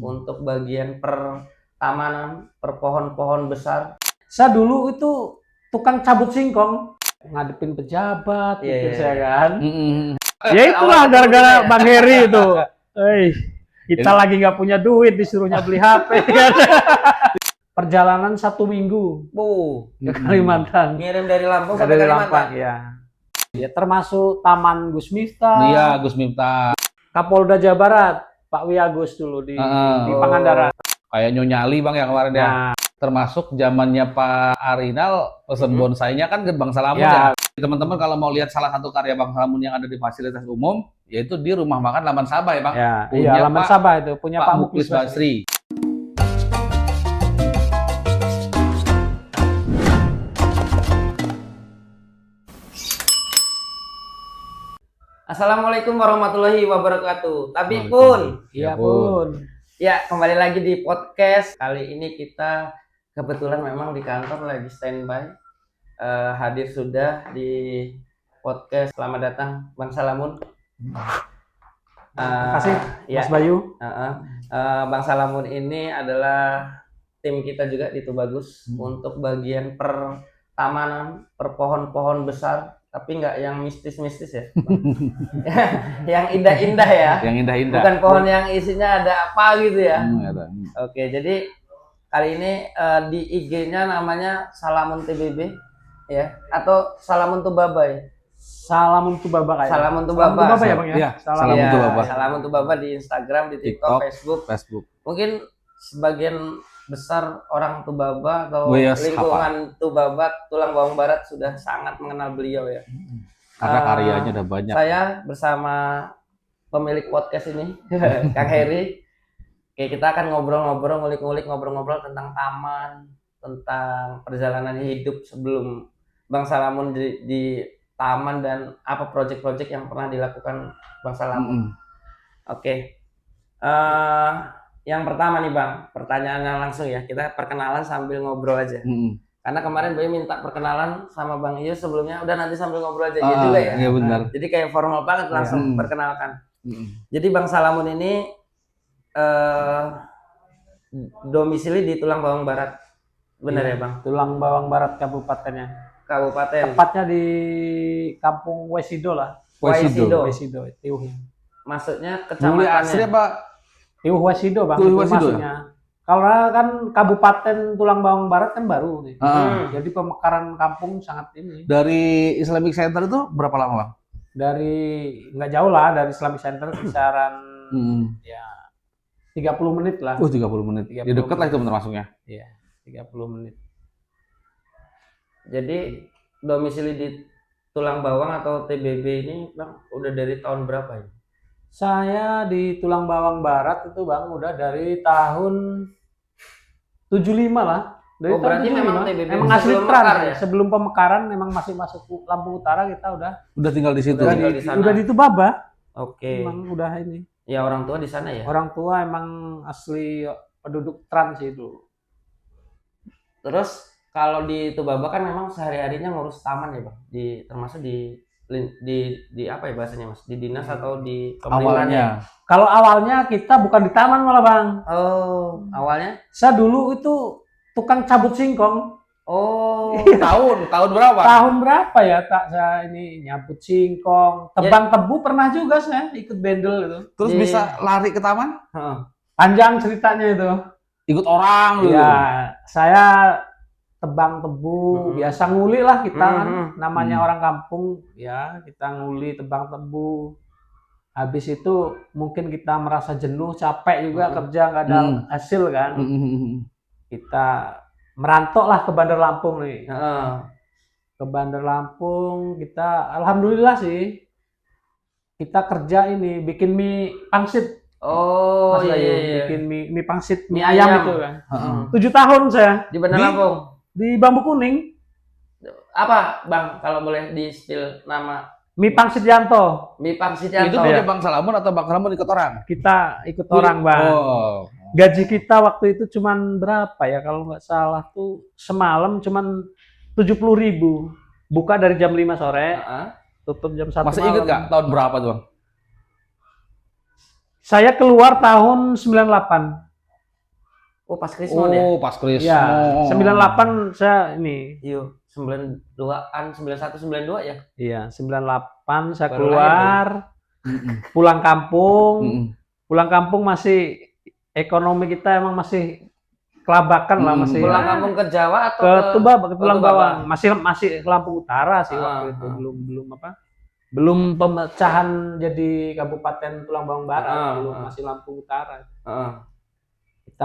untuk bagian pertamanan, per pohon-pohon besar. Saya dulu itu tukang cabut singkong, ngadepin pejabat, gitu saya kan. Ya itulah gara-gara Bang Heri itu. Kita lagi nggak punya duit, disuruhnya beli HP kan. Perjalanan 1 minggu ke Kalimantan. Ngirim dari Lampung sampai Kalimantan. Ya termasuk Taman Gus Miftah. Iya, Gus Miftah. Kapolda Jawa Barat, Pak Wiyagus dulu di Pangandaran. Kayak Nyonyali Bang yang kemarin ya. Termasuk zamannya Pak Arinal pesen bonsainya kan ke Bang Salamun ya. Teman-teman kalau mau lihat salah satu karya Bang Salamun yang ada di fasilitas umum, yaitu di Rumah Makan Laman Sabah ya Bang. Iya, Laman Sabah itu punya Pak Muklis Basri. Assalamualaikum warahmatullahi wabarakatuh. Tapi pun, iya pun. Ya, kembali lagi di podcast. Kali ini kita kebetulan memang di kantor lagi standby. Hadir sudah di podcast. Selamat datang Bang Salamun. Terima kasih Mas Bayu. Bang Salamun ini adalah tim kita juga di Tubagus untuk bagian pertamanan, per pohon-pohon besar. Tapi nggak yang mistis-mistis ya, yang indah-indah ya. Yang indah-indah. Bukan pohon yang isinya ada apa gitu ya. Oke, jadi kali ini di IG-nya namanya Salamun TBB ya, atau Salamun Tubaba ya. Salamun Tubaba kayak. Salamun Tubaba ya Bang ya. Iya, Salamun Tubaba. Salamun Tubaba di Instagram, di TikTok, Facebook. Mungkin sebagian besar orang Tubaba atau lingkungan Tubaba, Tulang Bawang Barat sudah sangat mengenal beliau ya. Karena karyanya udah banyak. Saya bersama pemilik podcast ini, Kang Heri. Oke, kita akan ngobrol-ngobrol, ngulik-ngulik, ngobrol-ngobrol tentang taman, tentang perjalanan hidup sebelum Bang Salamun di taman dan apa proyek-proyek yang pernah dilakukan Bang Salamun. Oke. Yang pertama nih Bang, pertanyaannya langsung ya, kita perkenalan sambil ngobrol aja. Karena kemarin Bayu minta perkenalan sama Bang Iyo sebelumnya, udah nanti sambil ngobrol aja juga ya. Iya benar. Jadi kayak formal banget langsung perkenalkan. Jadi Bang Salamun ini domisili di Tulang Bawang Barat, benar ya Bang? Tulang Bawang Barat kabupatennya. Kabupaten. Tepatnya di Kampung Wesido lah. Wesido. Tiuh. Maksudnya kecamatannya. Asli apa? Tiuh Wesido Bang. Tiuh Wesido. Maksudnya. Karena kan Kabupaten Tulang Bawang Barat kan baru nih. Jadi pemekaran kampung sangat ini. Dari Islamic Center itu berapa lama Bang? Dari nggak jauh lah dari Islamic Center kisaran ya 30 menit lah. 30 menit. Ya dekat lah itu termasuknya. Iya, 30 menit. Jadi domisili di Tulang Bawang atau TBB ini Bang udah dari tahun berapa ya? Saya di Tulang Bawang Barat itu Bang udah dari tahun 75 lah. Dari berarti memang TBB memang asli Trans ya? Sebelum pemekaran memang masih masuk Lampung Utara, kita udah tinggal di situ. Udah di Tubaba. Oke. Memang udah ini. Ya orang tua di sana ya? Orang tua emang asli penduduk Trans itu. Terus kalau di Tubaba kan memang sehari-harinya ngurus taman ya Bang, termasuk di apa ya bahasanya Mas, di dinas atau di pemerintahan? Kalau awalnya kita bukan di taman malah Bang. Awalnya? Saya dulu itu tukang cabut singkong. Tahun berapa? Tahun berapa ya saya ini nyabut singkong, tebang tebu pernah juga saya ikut bendel itu. Terus bisa lari ke taman? Panjang ceritanya itu. Ikut orang dulu. Ya, saya tebang tebu, biasa nguli lah kita kan, namanya orang kampung ya, kita nguli tebang tebu. Habis itu mungkin kita merasa jenuh, capek juga kerja nggak ada hasil kan, kita merantau lah ke Bandar Lampung nih. Ke Bandar Lampung kita, alhamdulillah sih, kita kerja ini bikin mie pangsit. Bikin mie pangsit, mie ayam itu kan. 7 tahun saya di Bandar Lampung. Di Bambu Kuning. Apa Bang kalau boleh di spill nama? Mie Pangsit Yanto. Mie Pangsit Yanto. Itu punya Bang Salamun atau Bang Salamun ikut orang? Kita ikut orang Bang. Gaji kita waktu itu cuman berapa ya kalau nggak salah tuh semalam cuman 70.000. Buka dari jam 5 sore, tutup jam 1 Masih malam. inget nggak tahun berapa tuh Bang? Saya keluar tahun 98. Oh, pas Krismon ya? Oh, pas Krismon. Ya, 98 saya ini. Iya, 92-an, 91, 92 ya? Iya, 98 saya Baru keluar, pulang kampung. Mm-mm. Pulang kampung masih ekonomi kita emang masih kelabakan lah, masih Pulang kampung ke Jawa atau ke Tuba, ke Tulang Tuba, Bawang. Masih Lampung Utara sih waktu itu, belum pemecahan jadi Kabupaten Tulang Bawang Barat, masih Lampung Utara. Kita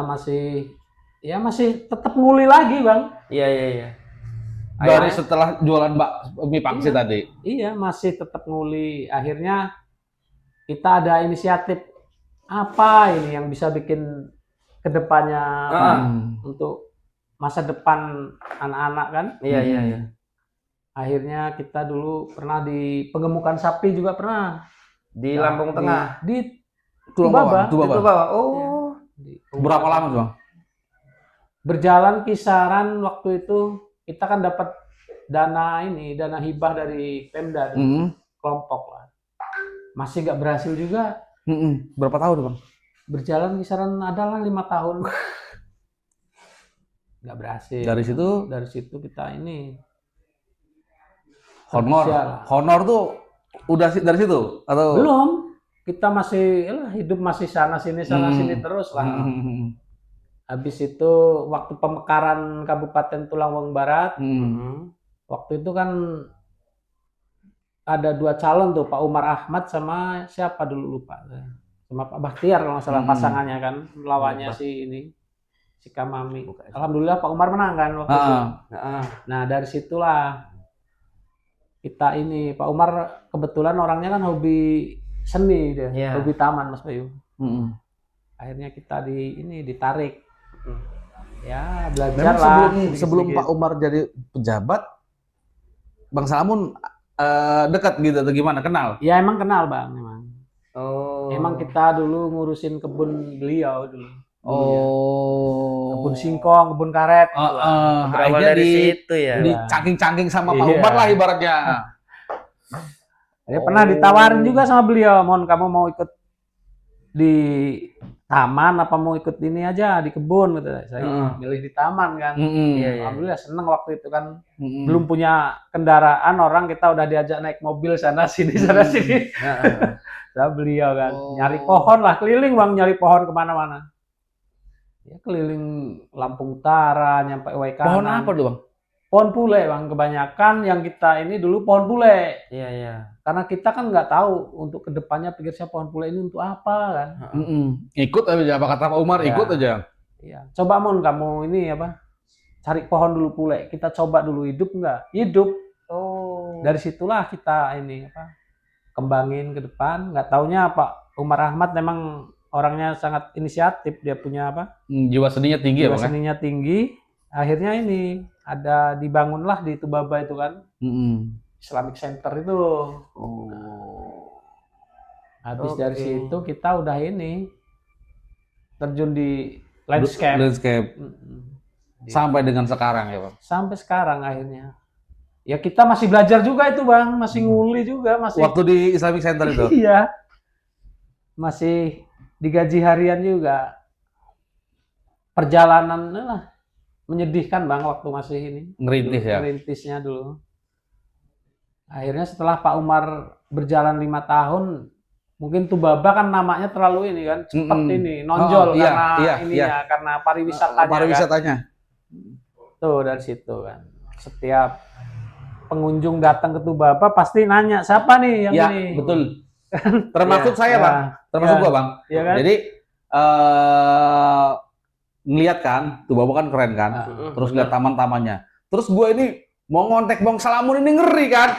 masih tetap nguli lagi, Bang. Iya. Dari setelah jualan mie pangsit tadi. Iya, masih tetap nguli. Akhirnya kita ada inisiatif apa ini yang bisa bikin kedepannya untuk masa depan anak-anak kan? Iya. Akhirnya kita dulu pernah di penggemukan sapi juga pernah Di Lampung Tengah. di Tuba. Bawah. Oh. Berapa lama tuh, Bang? Berjalan kisaran waktu itu kita kan dapat dana hibah dari Pemda dari kelompok lah. Masih nggak berhasil juga. Berapa tahun, Bang? Berjalan kisaran adalah 5 tahun. Nggak berhasil. Dari situ kita ini honor tuh udah dari situ atau belum? Kita masih hidup masih sana sini terus lah. Habis itu waktu pemekaran Kabupaten Tulang Bawang Barat, waktu itu kan ada 2 calon tuh, Pak Umar Ahmad sama siapa dulu lupa, sama Pak Bahtiar kalau nggak salah pasangannya kan, lawannya si Kamami. Alhamdulillah Pak Umar menang kan waktu itu. Nah dari situlah kita ini, Pak Umar kebetulan orangnya kan hobi seni dia, hobi taman Mas Bayu. Akhirnya kita ditarik. Ya belajar lah. Sebelum Pak Umar jadi pejabat, Bang Salamun dekat gitu atau gimana, kenal? Ya emang kenal Bang, emang. Oh. Emang kita dulu ngurusin kebun beliau dulu. Oh. Kebun singkong, kebun karet. Berawal dari situ ya. Dicangking-cangking sama Pak Umar lah ibaratnya. Ya, pernah ditawarin juga sama beliau, Mon kamu mau ikut di taman apa mau ikut ini aja di kebun gitu. Saya milih di taman kan. Alhamdulillah seneng waktu itu kan. Belum punya kendaraan, orang kita udah diajak naik mobil sana sini. Saya beliau kan nyari pohon lah, keliling Bang, nyari pohon kemana-mana. Ya keliling Lampung Utara, nyampe Waikanan. Pohon apa tuh Bang? Pohon pule Bang, kebanyakan yang kita ini dulu pohon pule. Iya. Karena kita kan nggak tahu untuk kedepannya, pikir saya pohon pule ini untuk apa kan. Ikut aja, apa kata Pak Umar, ikut aja. Iya. Coba Mon kamu ini cari pohon dulu pule, kita coba dulu hidup nggak? Hidup. Oh. Dari situlah kita kembangin ke depan. Nggak taunya Pak Umar Ahmad memang orangnya sangat inisiatif, dia punya jiwa seninya tinggi ya Bang. Jiwa seninya tinggi. Akhirnya ada dibangunlah di Tubaba itu kan. Islamic Center itu. Habis dari situ kita udah terjun di landscape. Sampai dengan sekarang ya Bang. Sampai sekarang akhirnya. Ya kita masih belajar juga itu Bang, masih nguli juga, masih. Waktu di Islamic Center itu. Iya. Masih digaji harian juga. Perjalanan menyedihkan Bang waktu masih ngerintis ya. Ngerintisnya dulu. Akhirnya setelah Pak Umar berjalan 5 tahun, mungkin Tubaba kan namanya terlalu cepat nonjol karena pariwisatanya. Tuh dari situ kan. Setiap pengunjung datang ke Tubaba pasti nanya, siapa nih yang ini? Betul. Termasuk saya Bang. Termasuk gua Bang. Ya kan? Jadi ngeliat kan, Tubaba kan keren kan. Terus lihat taman-tamannya. Terus gua ini mau ngontek Bang Salamun ini ngeri kan.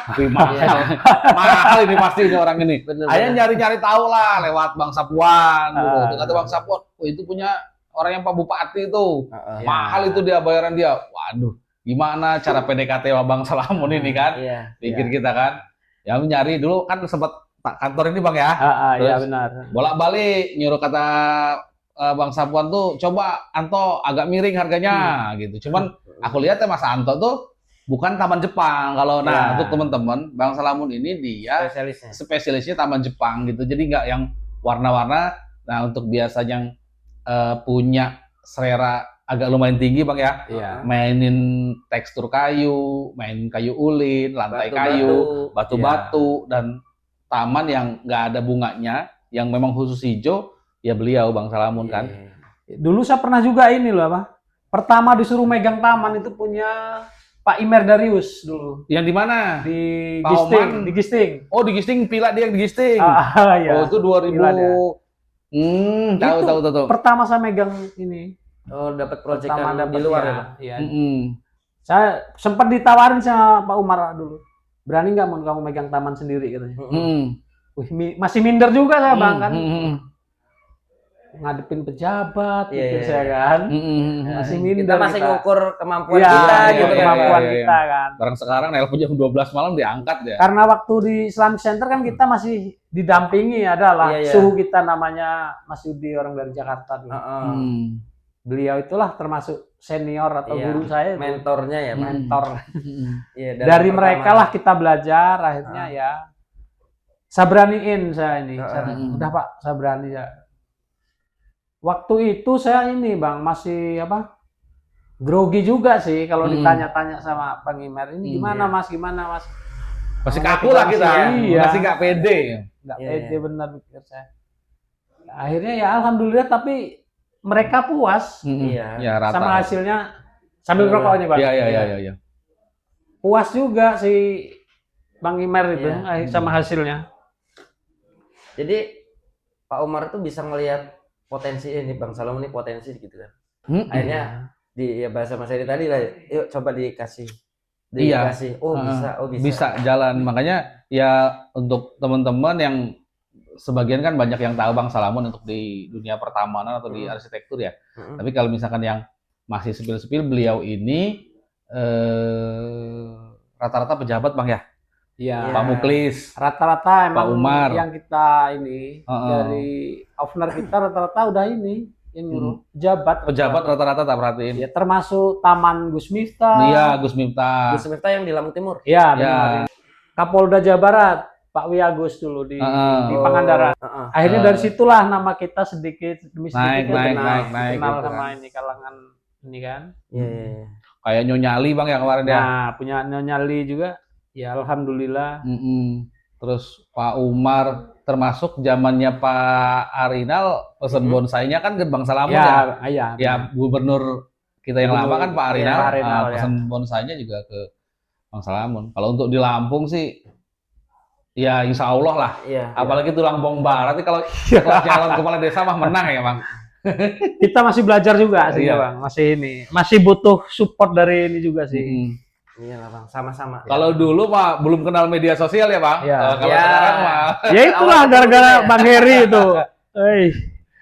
Mahal ini pasti ini orang ini. Akhirnya nyari-nyari tahu lah lewat Bang Sapuan gitu. Kata Bang Sapuan, itu punya orang yang Pak Bupati itu. Mahal itu dia, bayaran dia. Waduh, gimana cara PDKT sama Bang Salamun ini kan? Pikir kita kan. Ya nyari dulu kan sempat kantor ini Bang ya. Iya benar. Bolak-balik nyuruh kata Bang Sapuan tuh, coba Anto agak miring harganya gitu. Cuman aku lihat Mas Anto tuh bukan Taman Jepang. Kalau untuk teman-teman, Bang Salamun ini dia spesialisnya Taman Jepang gitu. Jadi nggak yang warna-warna, Nah, untuk biasa yang punya selera agak lumayan tinggi Bang ya, Iya. mainin tekstur kayu, main kayu ulin, lantai kayu, batu-batu, dan taman yang nggak ada bunganya, yang memang khusus hijau, ya beliau Bang Salamun kan. Dulu saya pernah juga ini loh apa? Pertama disuruh megang taman itu punya Pak Imer Darius dulu. Yang di mana? Di Pak Gisting, Oman. di Gisting. Oh, di Gisting, Pila dia yang di Gisting. Iya. Oh, itu 2000. Pila dia. Tahu. Pertama saya megang ini. Oh, dapat Pertama proyekan dapat di luar ya, ya. Bang? Iya. Saya Sempat ditawarin sama Pak Umar dulu. Berani nggak mau kamu megang taman sendiri katanya. Wih, masih minder juga saya Bang kan. Ngadepin pejabat gitu saya kan. Masih minder. Kita masih ngukur kemampuan Iya, kita gitu kan. kemampuan Iya. kita kan. Barang sekarang nelpon jam 12 malam diangkat ya. Karena waktu di Islamic Center kan kita masih didampingi adalah Iya. suhu kita namanya Mas Yudi orang dari Jakarta dulu. Beliau itulah termasuk senior atau Iya. guru saya, Mentornya ya, Bang. mentor. Iya, Dari pertama. mereka lah kita belajar, akhirnya ya saya beraniin saya ini. Udah Pak, saya berani ya. Waktu itu saya ini Bang masih apa? Grogi juga sih kalau ditanya-tanya sama Bang Imer ini gimana Mas, gimana Mas? Masih kaku lah kita. Iya. Masih nggak pede. Nggak pede benar pikir saya. Akhirnya ya alhamdulillah tapi mereka puas Iya. Ya, rata. sama hasilnya sambil rokok ini Bang. Iya. Puas juga si Bang Imer itu sama hasilnya. Jadi Pak Umar tuh bisa ngelihat potensi ini, Bang Salamun ini potensi gitu kan. Akhirnya di ya bahasa Mas Edi tadi lah, yuk coba dikasih. Oh bisa. Bisa jalan. Makanya ya untuk teman-teman yang sebagian kan banyak yang tahu Bang Salamun untuk di dunia pertamanan atau di arsitektur ya. Tapi kalau misalkan yang masih sepil-sepil, beliau ini rata-rata pejabat Bang ya. Iya. Pak Muklis, Rata-rata emang Pak Umar. yang kita ini dari owner kita rata-rata udah ini yang nyuruh pejabat rata-rata tak perhatiin. Ya termasuk Taman Gus Miftah. Iya, Gus Miftah. Gus Miftah yang di Lampung Timur. Iya, benar. Kapolda Jawa Barat, Pak Wiagus dulu di Pangandaran. Akhirnya dari situlah nama kita sedikit demi sedikit naik kenal gitu sama kan. ini kalangan ini kan. Iya. Kayak Nyonya Ali Bang yang kemarin ya. Nah, punya Nyonya Ali juga. Ya alhamdulillah. Terus Pak Umar, termasuk zamannya Pak Arinal, pesen bonsainya kan ke Bang Salamun ya. Ya gubernur kita yang lama kan Pak Arinal, Pak Arinal, pesen bonsainya juga ke Bang Salamun. Kalau untuk di Lampung sih, ya insya Allah lah. Iya. Apalagi tulang bong barat, kalau calon kepala desa mah menang ya Bang. Kita masih belajar juga sih Iya. Bang. Masih butuh support dari ini juga sih. Iya lah Bang, sama-sama. Kalau dulu mah belum kenal media sosial ya Bang. Iya. Kalau Iya. sekarang mah Ya itulah gara-gara Bang Heri itu.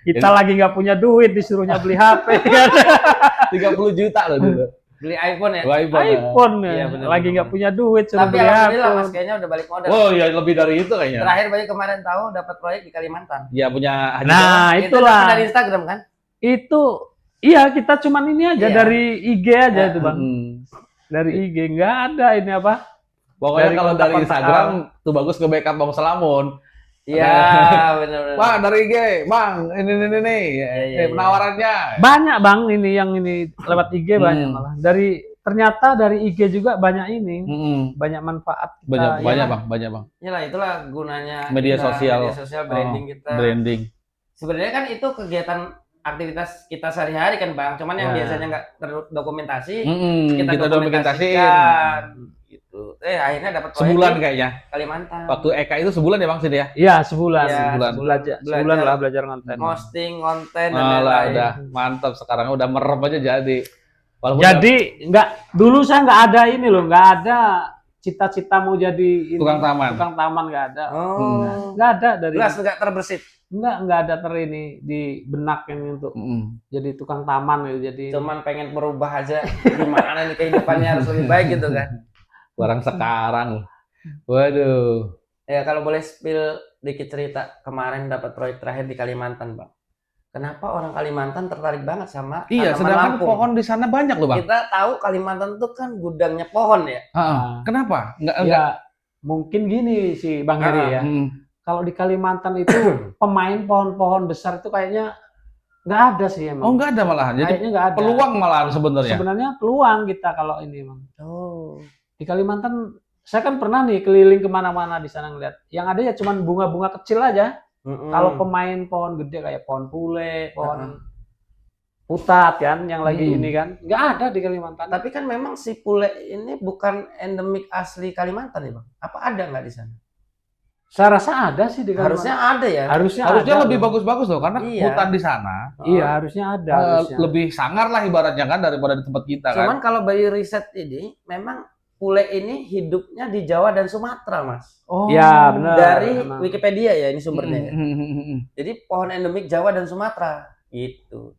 Kita lagi nggak punya duit disuruhnya beli HP kan. 30 juta loh dulu. Beli iPhone ya. iPhone ya. Iya, bener, lagi nggak punya duit suruh Tapi beli alhamdulillah Mas HP. kayaknya udah balik modal. Oh ya lebih dari itu kayaknya. Terakhir baru kemarin tahu dapat proyek di Kalimantan. Ya punya Haji Nah, Itu itulah. tapi dari Instagram kan? Itu iya kita cuman ini aja Iya. dari IG aja itu Bang. Mm. Dari IG nggak ada ini apa? Pokoknya Dari kalau dari kontak-kontak Instagram tuh bagus ke backup Bang Salamun. Iya, benar-benar. Bang dari IG, Bang ini penawarannya. Banyak Bang ini yang ini lewat IG banyak malah. Ternyata dari IG juga banyak ini. Banyak manfaat kita. Banyak Bang. Inilah itulah gunanya Media kita, sosial. media sosial branding kita. Branding. Sebenarnya kan itu kegiatan aktivitas kita sehari-hari kan Bang, cuman yang biasanya nggak terdokumentasi, kita dokumentasikan gitu. Akhirnya dapat proyek Sebulan di kayaknya. Kalimantan. Waktu Eka itu sebulan ya Bang sini ya? Iya, sebulan. Iya, Sebulan lah belajar konten. Hosting konten dan Malah lain-lain. udah mantap sekarang udah merem aja jadi. Walaupun Jadi dulu saya nggak ada ini loh, nggak ada cita-cita mau jadi ini, Tukang taman. Tukang taman nggak ada. Oh. Nggak ada dari Jelas nggak terbersit. nggak ada ini di benak yang untuk jadi tukang taman gitu. Jadi Cuman pengen merubah aja gimana nih kehidupannya harus lebih baik gitu kan. barang sekarang. Waduh. Ya kalau boleh spill dikit cerita kemarin dapat proyek terakhir di Kalimantan, Bang. Kenapa orang Kalimantan tertarik banget sama Iya, tanaman sedangkan Lampung? pohon di sana banyak loh Bang. Kita tahu Kalimantan itu kan gudangnya pohon ya. Kenapa? Enggak. ya mungkin gini si Bang Heri ya. kalau di Kalimantan itu pemain pohon-pohon besar itu kayaknya nggak ada sih emang. Oh, nggak ada malahan. Jadi Kayaknya nggak ada. peluang malahan sebenarnya. Sebenarnya peluang kita kalau ini emang. Oh. Di Kalimantan, saya kan pernah nih keliling kemana-mana di sana ngeliat. Yang ada ya cuman bunga-bunga kecil aja. Kalau pemain pohon gede kayak pohon pule, pohon putat kan, yang lagi ini kan, nggak ada di Kalimantan. Tapi kan memang si pule ini bukan endemik asli Kalimantan ya Bang? Apa ada nggak di sana? Saya rasa ada sih di Kalimantan. Harusnya ada ya. Harusnya Harusnya ada lebih loh. bagus-bagus loh, karena Iya. hutan di sana Iya, harusnya ada. Harusnya. lebih sangar lah ibaratnya kan daripada di tempat kita kan. Cuman kalau dari riset ini memang pule ini hidupnya di Jawa dan Sumatera, Mas. Oh. Ya, benar. Dari emang. Wikipedia ya ini sumbernya. ya. Hmm. Jadi pohon endemik Jawa dan Sumatera gitu.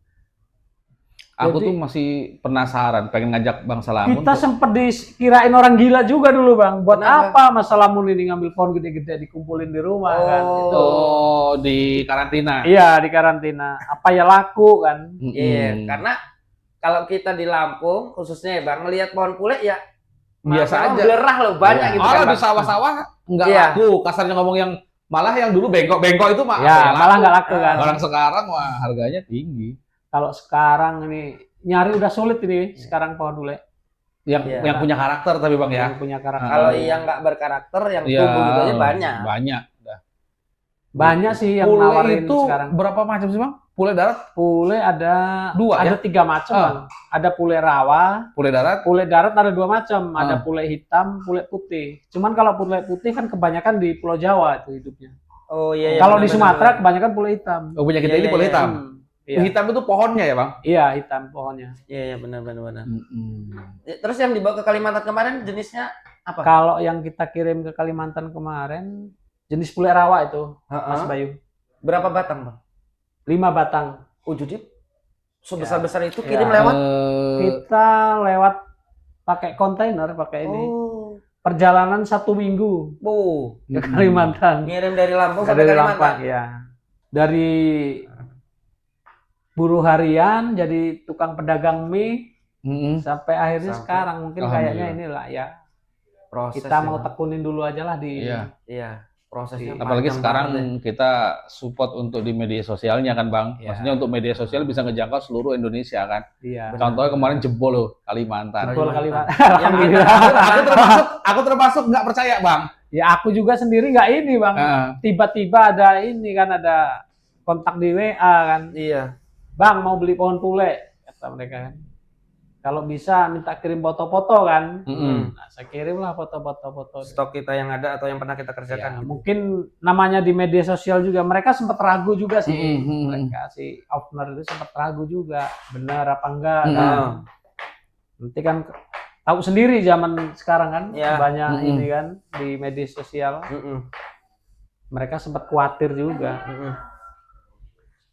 Aku Jadi- tuh masih penasaran, pengen ngajak Bang Salamun. Kita sempat dikirain orang gila juga dulu Bang. Buat Kenapa? apa Mas Salamun ini ngambil pohon gede-gede dikumpulin di rumah kan? Gitu. Oh, di karantina. Iya, di karantina. Apa ya laku kan? Iya, karena kalau kita di Lampung khususnya ya Bang, ngelihat pohon pule ya Biasa malah aja. belerah loh, banyak Iya. gitu Malah kan. di Bang. sawah-sawah nggak Iya. laku. Kasarnya ngomong yang malah yang dulu bengkok-bengkok itu mah Ya, malah nggak laku kan? Orang sekarang wah harganya tinggi. Kalau sekarang ini nyari udah sulit ini sekarang pohon bule Yang Iya. yang punya karakter tapi Bang ya. yang punya karakter. Kalau yang nggak berkarakter, yang Iya, tumbuh gitu aja banyak. Banyak. Banyak sih yang Pule nawarin itu sekarang. berapa macam sih Bang? Pule darat, Pule ada Dua, ada 3 macam Ah. Bang. Ada pule rawa, pule darat. pule darat ada 2 macam. Ah. Ada pule hitam, pule putih. Cuman kalau pule putih kan kebanyakan di Pulau Jawa itu hidupnya. Oh iya. Kalau di Sumatera kebanyakan pule hitam. Oh, punya kita Iya, ini iya, pule iya. hitam. Iya. Hitam itu pohonnya ya Bang? Iya, hitam pohonnya. Iya, benar. Mm-mm. Terus yang dibawa ke Kalimantan kemarin jenisnya apa? Kalau yang kita kirim ke Kalimantan kemarin jenis pule rawa itu, Mas Heeh. Bayu. Berapa batang, Bang? 5 batang. Oh, jadi sebesar-besar itu Ya. kirim lewat. Kita lewat pakai kontainer, pakai ini. Oh. Perjalanan 1 minggu Oh. ke Kalimantan. Ngirim dari Lampung sampai Dari Kalimantan. Lampang, ya. Dari buruh harian jadi tukang pedagang mie Mm-mm. sampai akhirnya Sampai- sekarang mungkin Alhamdulillah. kayaknya inilah ya. Proses Kita ya, mau Bang. tekunin dulu aja lah di Iya. Iya, prosesnya. Apalagi panjang sekarang banget ya. kita support untuk di media sosialnya kan Bang. Iya. Maksudnya untuk media sosial bisa ngejangkau seluruh Indonesia kan. Iya. Contohnya kemarin jebol loh Kalimantan. Jebol Kalimantan. Yang kita aku termasuk nggak percaya Bang. Ya aku juga sendiri nggak ini Bang. Heeh. Tiba-tiba ada ini kan ada kontak di WA kan. iya. Bang mau beli pohon pule kata mereka kan. Kalau bisa minta kirim foto-foto kan. Mm-mm. Nah, saya kirim lah foto-foto. Stok kita yang ada atau yang pernah kita Ya, kerjakan. gitu. mungkin namanya di media sosial juga mereka sempat ragu juga sih. Mm-mm. Mereka si owner itu sempat ragu juga benar apa enggak Mm-mm. kan. Nanti kan tahu sendiri zaman sekarang kan Ya. banyak Mm-mm. ini kan di media sosial. Mm-mm. Mereka sempat khawatir juga. Mm-mm.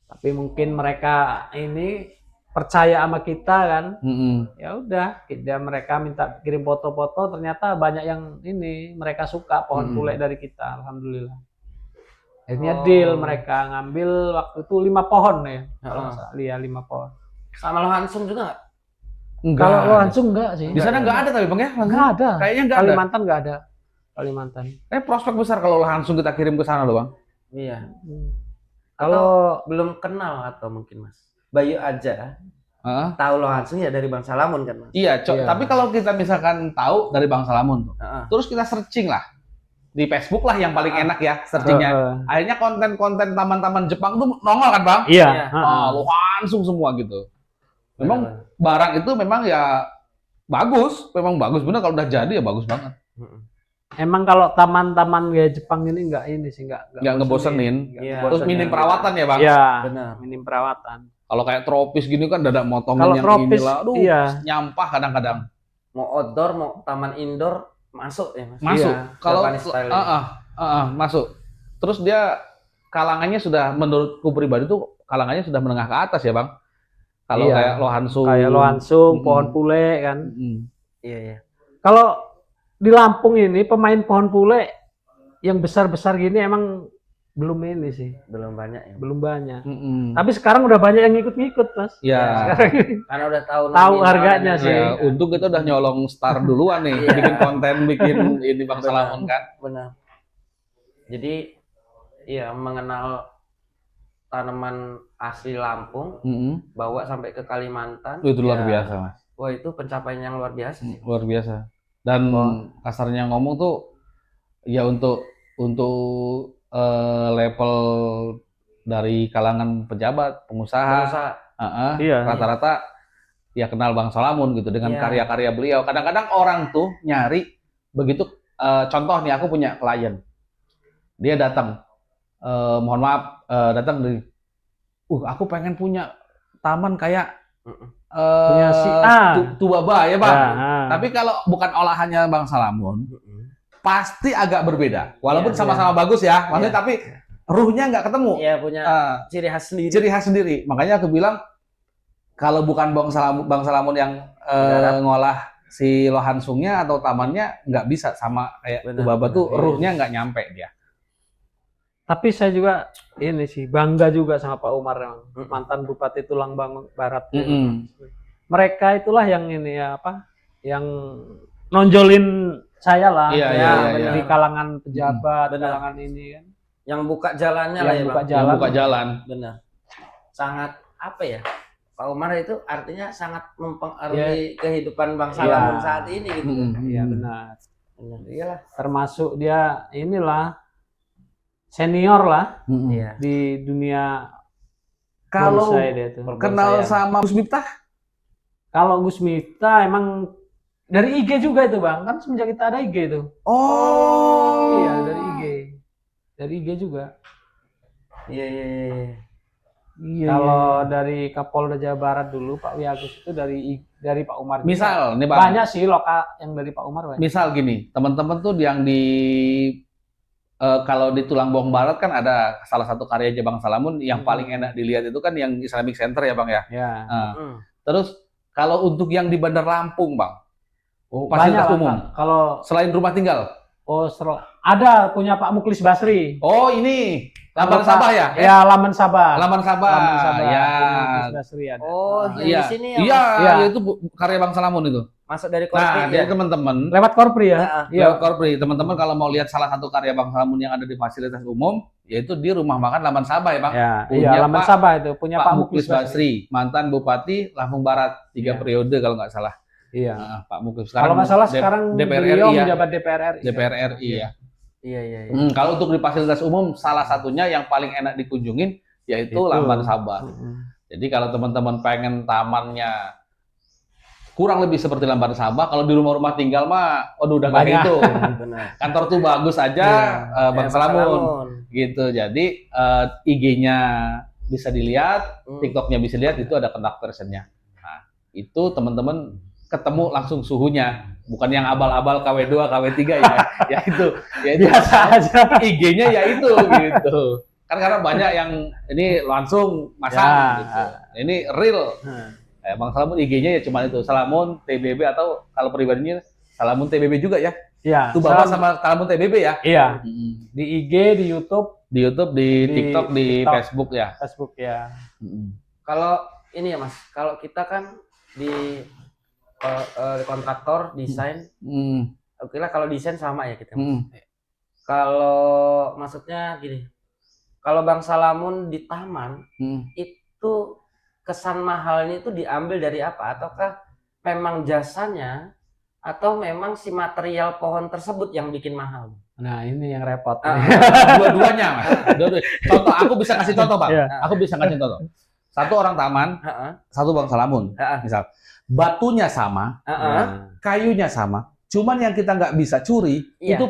Tapi mungkin mereka ini percaya sama kita kan. Mm-mm. Ya udah, mereka minta kirim foto-foto, ternyata banyak yang ini mereka suka pohon Hmm. pule dari kita, alhamdulillah. Akhirnya Oh. deal mereka ngambil waktu itu 5 pohon ya, kalau Heeh. nggak salah. Iya 5 pohon. Sama lo Hansung juga nggak? Enggak. Kalau lo ada. langsung enggak sih? Di sana nggak ada tapi Bang ya? Nggak ada. Kayaknya nggak ada. Kalimantan nggak ada. Kalimantan. Prospek besar kalau langsung kita kirim ke sana loh Bang. Iya. Kalau Belum kenal atau mungkin Mas. Bayu aja Heeh. tahu lo Hansung ya dari Bang Salamun kan Mas. Iya, Iya. tapi kalau kita misalkan tahu dari Bang Salamun tuh, Heeh. terus kita searching lah di Facebook lah yang paling enak ya searchingnya. Akhirnya konten-konten taman-taman Jepang tuh nongol kan Bang? Iya. Iya. heeh. Lo langsung semua gitu. Memang Benar. barang itu memang ya bagus, memang bagus bener kalau udah jadi ya bagus banget. Mm-mm. Emang kalau taman-taman kayak Jepang ini nggak ini sih nggak Nggak ngebosenin. Nggak Iya. Terus ngebosenin. minim perawatan ya Bang. Iya. Benar. Minim perawatan. Kalau kayak tropis gini kan dadak motongin Kalau yang tropis, inilah, aduh iya. nyampah kadang-kadang. Mau outdoor, mau taman indoor masuk ya Mas. Masuk. Iya, Kalau Japanese style masuk. Terus dia kalangannya sudah menurutku pribadi tuh kalangannya sudah menengah ke atas ya Bang. Kalau Iya. kayak Lohansung. Kayak lohansung, Mm-mm. pohon pule kan. Mm-mm. Iya, iya. Kalau di Lampung ini pemain pohon pule yang besar-besar gini emang belum ini sih, Belum banyak ya. belum banyak. Mm-mm. Tapi sekarang udah banyak yang ngikut-ngikut, Mas. Ya. Sekarang ini. Karena udah tahu Tahu nominal harganya dan sih. lain-lain. Ya, untung kita udah nyolong star duluan nih, Iya. bikin konten, bikin ini Bang Benar. Salamun kan. Benar. Jadi iya mengenal tanaman asli Lampung, bawa sampai ke Kalimantan. Itu luar Ya, biasa, Mas. Wah, itu pencapaian yang luar biasa sih. Luar biasa. Dan kasarnya ngomong tuh ya untuk level dari kalangan pejabat, pengusaha, Iya. rata-rata ya kenal Bang Salamun gitu dengan Iya. karya-karya beliau. Kadang-kadang orang tuh nyari begitu. Contoh nih, aku punya klien, dia datang, mohon maaf, datang dari, aku pengen punya taman kayak Punya si A. Tubaba ya Bang. Ya, Tapi kalau bukan olahannya Bang Salamun, pasti agak berbeda. Walaupun Iya, sama-sama bagus ya, maksudnya Iya. tapi ruhnya nggak ketemu. Iya, punya ciri khas sendiri. Ciri khas sendiri. Makanya aku bilang kalau bukan Bang Salamun yang ngolah si lohansungnya atau tamannya, nggak bisa sama kayak Benar, Tubaba tuh benar. ruhnya nggak nyampe dia. Tapi saya juga ini sih bangga juga sama Pak Umar, mantan Bupati Tulang Barat. Mereka itulah yang ini ya apa, yang nonjolin saya lah, Iya, ya, iya. di kalangan pejabat, Benar. kalangan ini kan. Yang buka jalannya lah ya, Yang buka Bang. Yang buka jalan. Benar. Sangat apa ya? Pak Umar itu artinya sangat mempengaruhi kehidupan Bang Salamun saat ini gitu. Iya benar. Benar. Iyalah. Termasuk dia inilah senior lah Iya. di dunia Kalau bonsai dia tuh. kenal Bonsai. sama Gus Miftah, Kalau Gus Miftah emang dari IG juga itu Bang, kan semenjak kita ada IG itu. Iya dari IG, dari IG juga. Iya. Iya. Kalau dari Kapolda Jawa Barat dulu Pak Wiagus itu dari Pak Umar. juga. misal nih Bang, Banyak sih lokal yang dari Pak Umar banyak. misal gini, teman-teman tuh yang di kalau di Tulang Bawang Barat kan ada salah satu karya Bang Salamun yang paling enak dilihat itu kan yang Islamic Center ya Bang ya. Ya. Terus kalau untuk yang di Bandar Lampung Bang, Oh, fasilitas banyak, umum. Pak. Kalau selain rumah tinggal. ada punya Pak Muklis Basri. Oh ini Laman Kalau Sabah Pak- ya? Ya, Laman Sabah. Laman Sabah. Laman Sabah. Ya. Punya Muklis Basri ada. Oh, yang Iya. di sini ya. Iya, Iya. itu karya Bang Salamun itu. Masuk dari Nah, konflik jadi ya. teman-teman, Lewat Korpri ya. Iya. lewat Korpri, teman-teman kalau mau lihat salah satu karya Bang Salamun yang ada di fasilitas umum, yaitu di Rumah Makan Laman Sabah ya Bang. Ya, Punya iya Laman Pak- Sabah itu punya Pak Pak Muklis Basri, mantan Bupati Lampung Barat 3 Iya. periode kalau nggak salah. Iya. Nah, Pak Muklis Kalau nggak salah sekarang DPR beliau RI ya. menjabat DPR RI. DPR RI ya. Iya. Kalau untuk di fasilitas umum, salah satunya yang paling enak dikunjungin yaitu Itu. Laman Sabah. Mm-mm. Jadi kalau teman-teman pengen tamannya kurang lebih seperti Laman Sabah, kalau di rumah-rumah tinggal mah, waduh udah nggak Banyak. gitu. Benar. Kantor tuh bagus aja, Bang Salamun. Gitu. Jadi IG-nya bisa dilihat, TikTok-nya bisa dilihat, itu ada contact person-nya. Nah, itu teman-teman ketemu langsung suhunya, bukan yang abal-abal KW2, KW3 ya. Ya itu Biasa aja. IG-nya ya itu gitu. Kan karena banyak yang ini langsung masang Ya. gitu. Ini real. Bang Salamun IG-nya ya cuma itu, Salamun TBB atau kalau pribadinya Salamun TBB juga ya. Iya. Itu Bapak sama Salamun TBB ya. Iya. Di IG, di YouTube, Di YouTube, di TikTok, di TikTok. Facebook ya. Facebook ya. Kalau ini ya Mas, kalau kita kan di kontraktor desain, oke lah kalau desain sama ya kita. Kalau maksudnya gini, kalau Bang Salamun di taman itu kesan mahalnya itu diambil dari apa? Ataukah memang jasanya atau memang si material pohon tersebut yang bikin mahal? Nah, ini yang repot. Dua-duanya Mas. Contoh, aku bisa kasih contoh Bang. Iya. Aku bisa kasih contoh. Satu orang taman, satu Bang Salamun. Misal, batunya sama, kayunya sama. Cuman yang kita nggak bisa curi Iya. itu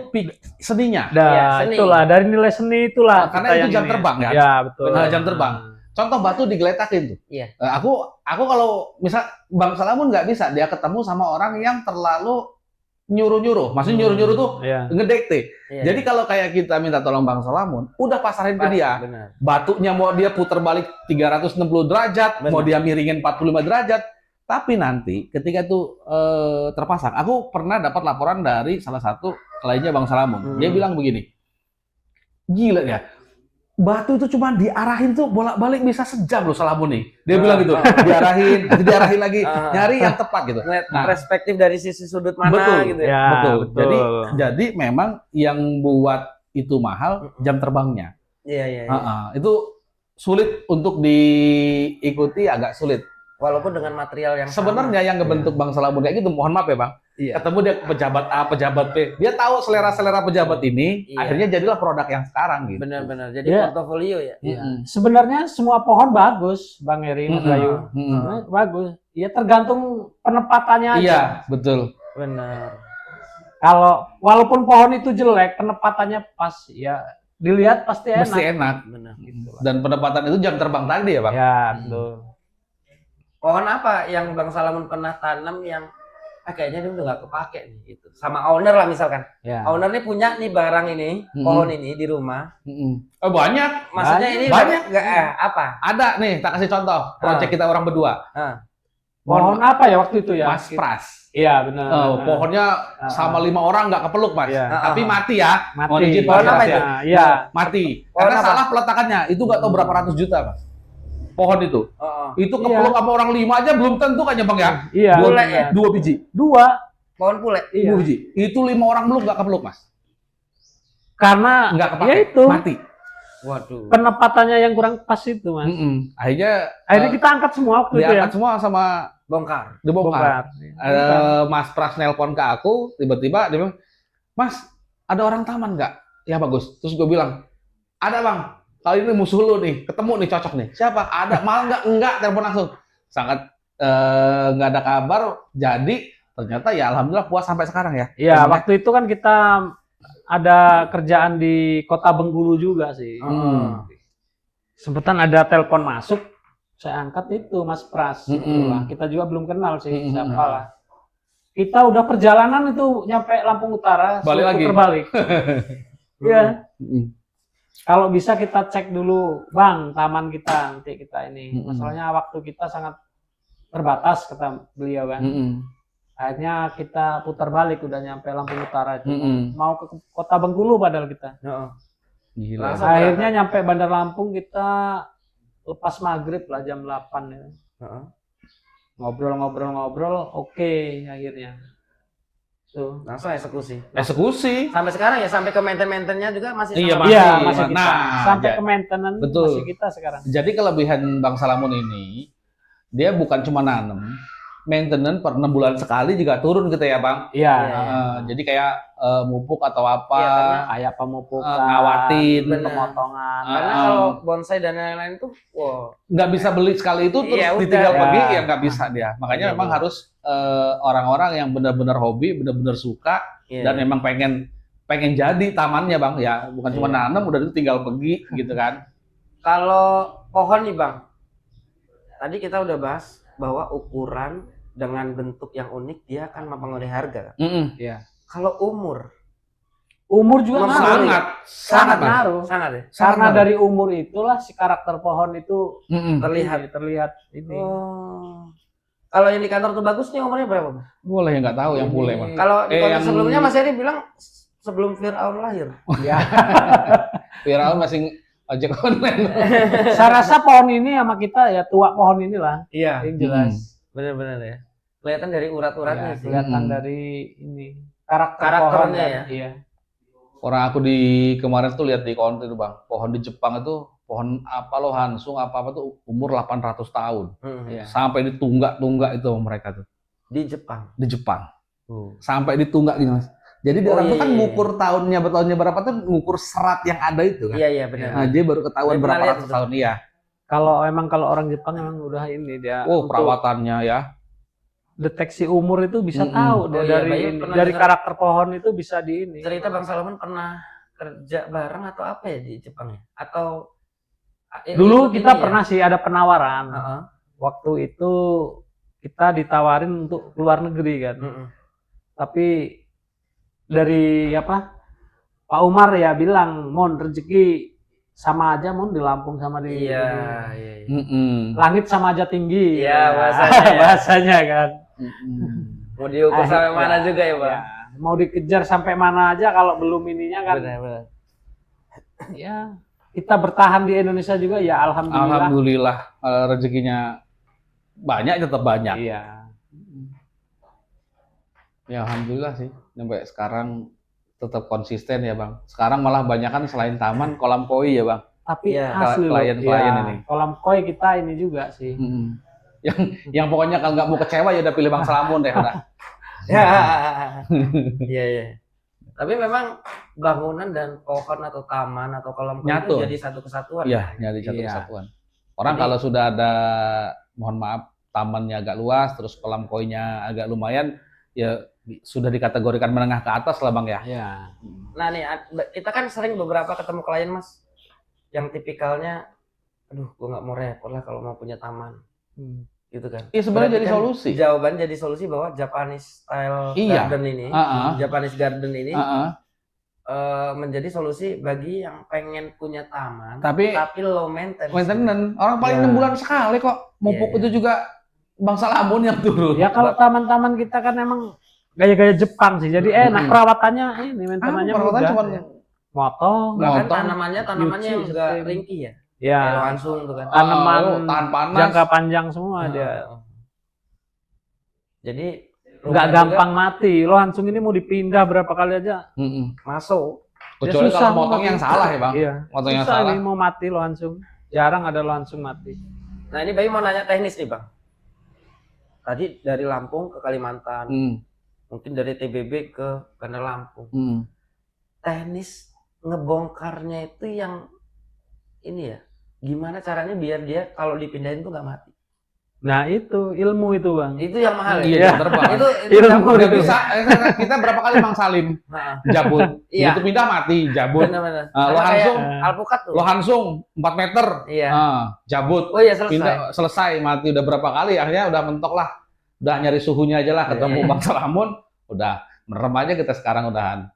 seninya. Iya, seni. Itulah dari nilai seni itulah. Karena kita itu yang jam ini. terbang kan? Ya, betul. Jam terbang. Contoh batu digeletakin tuh. Iya. Aku kalau misal Bang Salamun nggak bisa, dia ketemu sama orang yang terlalu nyuruh-nyuruh. Maksudnya nyuruh-nyuruh tuh Iya. ngedekte. Iya. Jadi kalau kayak kita minta tolong Bang Salamun, udah pasarin ke dia. Benar. Batunya mau dia putar balik 360 derajat, Benar. mau dia miringin 45 derajat. Tapi nanti ketika itu terpasang, aku pernah dapat laporan dari salah satu kliennya Bang Salamun. Dia bilang begini, gila ya, batu itu cuma diarahin tuh bolak-balik bisa sejam loh Salamun nih. Dia bilang gitu, diarahin, nanti diarahin lagi, nyari yang tepat gitu. Ngeliat Nah. perspektif dari sisi sudut mana Betul. gitu ya. Ya, Betul. betul. Jadi memang yang buat itu mahal jam terbangnya. Iya, iya, iya. Itu sulit untuk diikuti, agak sulit. Walaupun dengan material yang Sebenarnya yang ngebentuk Bang Salamun kayak gitu, mohon maaf ya Bang. Iya. Ketemu dia pejabat A, pejabat B, dia tahu selera-selera pejabat ini, Iya. akhirnya jadilah produk yang sekarang gitu. Benar-benar. Jadi Iya. portofolio ya. Iya. Sebenarnya semua pohon bagus, Bang Heri, Mas Bayu. Bagus. Ya tergantung penempatannya aja. Iya, betul. Benar. Kalau walaupun pohon itu jelek, penempatannya pas, ya dilihat pasti enak. Mesti enak. Benar. Gitu lah. Dan penempatan itu jam terbang tadi ya Bang? Ya, betul. Pohon apa yang Bang Salamun pernah tanam yang kayaknya dia udah nggak kepake nih gitu. Sama owner lah misalkan. Ya. Owner nih punya nih barang ini, pohon ini di rumah. Oh, banyak. Maksudnya ini Banyak. nggak apa? Ada nih, tak kasih contoh. Proyek kita orang berdua. Pohon apa ya waktu itu ya? Mas Pras. Iya, benar. Pohonnya sama 5 orang nggak kepeluk Mas. Iya. Tapi mati ya. Mati. Mohon izin, Pohon Mas apa Pras itu? ya. Iya. Mati. Pohon Karena apa? salah peletakannya. Itu nggak tahu berapa ratus juta Mas. Pohon itu. Itu kepeluk sama orang 5 aja belum tentu kan ya Bang ya. Iya. Boleh benar. ya? 2 biji. 2. Pohon pule. Iya. 2 biji. Itu 5 orang belum nggak kepeluk Mas. Karena Nggak kepake. ya itu Mati. Waduh. penempatannya yang kurang pas itu, Mas. Akhirnya Kita angkat semua waktu itu ya. diangkat semua sama Bongkar. dibongkar. Mas Pras nelpon ke aku, tiba-tiba dia bilang, Mas, ada orang taman nggak? Ya bagus. Terus gue bilang, ada Bang. Kali ini musuh lu nih, ketemu nih cocok nih. Siapa? Ada. Malah enggak, telepon langsung. Sangat nggak ada kabar. Jadi ternyata ya alhamdulillah puas sampai sekarang ya. Iya, waktu itu kan kita ada kerjaan di Kota Bengkulu juga sih. Sempetan ada telepon masuk, saya angkat itu Mas Pras. Itulah. Kita juga belum kenal sih siapa lah. Kita udah perjalanan itu nyampe Lampung Utara, Balik lagi. terbalik. Iya. Kalau bisa kita cek dulu, Bang, taman kita nanti kita ini. Masalahnya waktu kita sangat terbatas kata beliau kan. Akhirnya kita putar balik udah nyampe Lampung Utara itu. Mau ke Kota Bengkulu padahal kita. Gila. Akhirnya nyampe Bandar Lampung kita lepas maghrib lah jam 8 ya. Ngobrol-ngobrol, oke akhirnya. Tuh. Langsung eksekusi. Eksekusi. Sampai sekarang ya, sampai ke maintenance-nya juga masih Iya, sama. Masih kita. Nah, Sampai ya. ke maintenance Betul. masih kita sekarang. Jadi kelebihan Bang Salamun ini, dia bukan cuma nanam, maintenance per 6 bulan sekali juga turun gitu ya Bang. Iya. Jadi kayak mupuk atau apa, Iya, Kayak pemupukan, ngawatin, pemotongan. Karena kalau bonsai dan lain-lain tuh, nggak bisa beli sekali itu terus Iya, udah. ditinggal Ya. pergi, ya nggak bisa dia. Makanya Iya, memang betul. harus orang-orang yang benar-benar hobi, benar-benar suka, dan memang pengen jadi tamannya Bang. Ya bukan cuma Iya. nanam, udah itu tinggal pergi gitu kan. Kalau pohon nih Bang, tadi kita udah bahas bahwa ukuran dengan bentuk yang unik dia akan mempengaruhi harga. Kalau umur juga Memang ngaruh. Sangat Mas. Ngaruh. sangat ya. Karena ngaruh. dari umur itulah si karakter pohon itu terlihat ini. Kalau yang di kantor tuh bagus nih umurnya berapa Bang? Boleh nggak tahu yang boleh Bang. Kalau di konten yang- sebelumnya Mas Eri bilang sebelum Fir'aun lahir. Ya. Viral masih ojek online. Saya rasa pohon ini sama kita ya tua pohon inilah Iya, yang jelas. benar-benar ya. Kelihatan dari urat-uratnya Ya, sih. kelihatan dari ini karakternya Karakternya ya. Iya. Orang aku di kemarin tuh lihat di konten itu Bang, pohon di Jepang itu pohon apa lo Hansung apa tuh umur 800 tahun. Iya. Sampai ditunggak-tunggak itu mereka tuh Di Jepang. di Jepang. Sampai ditunggak gitu Mas. Jadi dia Oh, orang tuh iya, kan iya. ngukur tahunnya berapa tuh ngukur serat yang ada itu kan. Iya, benar. Nah, dia baru ketahuan Saya berapa pernah lihat ratus itu. tahun iya. Kalau orang Jepang memang udah ini dia Oh, untuk perawatannya ya. deteksi umur itu bisa tahu dia Oh, iya, dari Bayu ini. pernah Dari dengar- karakter pohon itu bisa di ini. Cerita Bang Salamun pernah kerja bareng atau apa ya di Jepang ya? Atau Dulu ikut kita ini ya? pernah sih ada penawaran. Heeh. Waktu itu kita ditawarin untuk keluar negeri kan. Tapi dari Pak Umar ya bilang, Mon rezeki sama aja Mon di Lampung sama di Iya. langit sama aja tinggi. Iya, bahasanya ya. bahasanya kan. Mau diukur sampai Akhirnya, mana juga ya, Bang? ya, mau dikejar sampai mana aja kalau belum ininya kan. Benar. Ya, kita bertahan di Indonesia juga ya alhamdulillah. Alhamdulillah rezekinya banyak, tetap banyak. Iya. Ya alhamdulillah sih sampai sekarang tetap konsisten ya Bang. Sekarang malah banyak kan selain taman kolam koi ya Bang. tapi Iya, asli loh. klien-klien Iya, ini. kolam koi kita ini juga sih. Yang pokoknya kalau nggak mau kecewa ya udah pilih Bang Salamun deh udah. Ya, iya iya. Tapi memang bangunan dan pohon atau taman atau kolam koi itu Nyatu. jadi satu kesatuan. Iya, nyari satu Iya. kesatuan. Orang Jadi- kalau sudah ada, mohon maaf, tamannya agak luas, terus kolam koinya agak lumayan, ya sudah dikategorikan menengah ke atas lah Bang ya. Iya. Nah nih, kita kan sering beberapa ketemu klien Mas, yang tipikalnya, aduh, gue nggak mau repot lah kalau mau punya taman, gitu kan. Iya sebenarnya Berarti jadi kan solusi. Jawaban jadi solusi bahwa Japanese style Iya. garden ini, Heeh. Japanese garden ini Heeh. menjadi solusi bagi yang pengen punya taman, Tapi low maintenance. maintenance, orang paling Ya. 6 bulan sekali kok. Mupuk Iya, itu juga Bang Salamun yang turun. Ya kalau taman-taman kita kan emang gaya-gaya Jepang sih. Jadi enak perawatannya ini, maintenance-nya Perawatannya mudah. cuma Motong, Bahkan Motong, tanamannya yang nyuci, juga sistem. ringkih ya, ya, kayak langsung tuh kan. tanaman tahan panas. jangka panjang semua Nah, dia. Jadi Nggak rumah gampang mati. Lo langsung ini mau dipindah berapa kali aja. Mm-mm. juga masuk. Kecuali susah kalau mau motong mati. yang salah ya Bang. Iya. Motong yang Susah salah. ini mau mati lo langsung. Jarang ada lo langsung mati. Nah ini Bayu mau nanya teknis nih Bang. Tadi dari Lampung ke Kalimantan, mungkin dari TBB ke Bandar Lampung. Teknis ngebongkarnya itu yang ini ya, gimana caranya biar dia kalau dipindahin tuh nggak mati? Nah itu ilmu itu Bang. Itu yang mahal ya? Iya, jam terbang. Itu Ilmu Udah itu. bisa. Kita berapa kali Bang Salim Nah, jabut. Iya. Itu pindah mati, jabut. benar-benar. Lo Sama kayak langsung, alpukat tuh. lo langsung 4 meter. Iya. Jabut. Oh iya selesai. Pindah, selesai, mati udah berapa kali, akhirnya udah mentok lah. Udah nyari suhunya aja lah, ketemu Iya. Bang Salamun, udah merem aja kita sekarang udahan.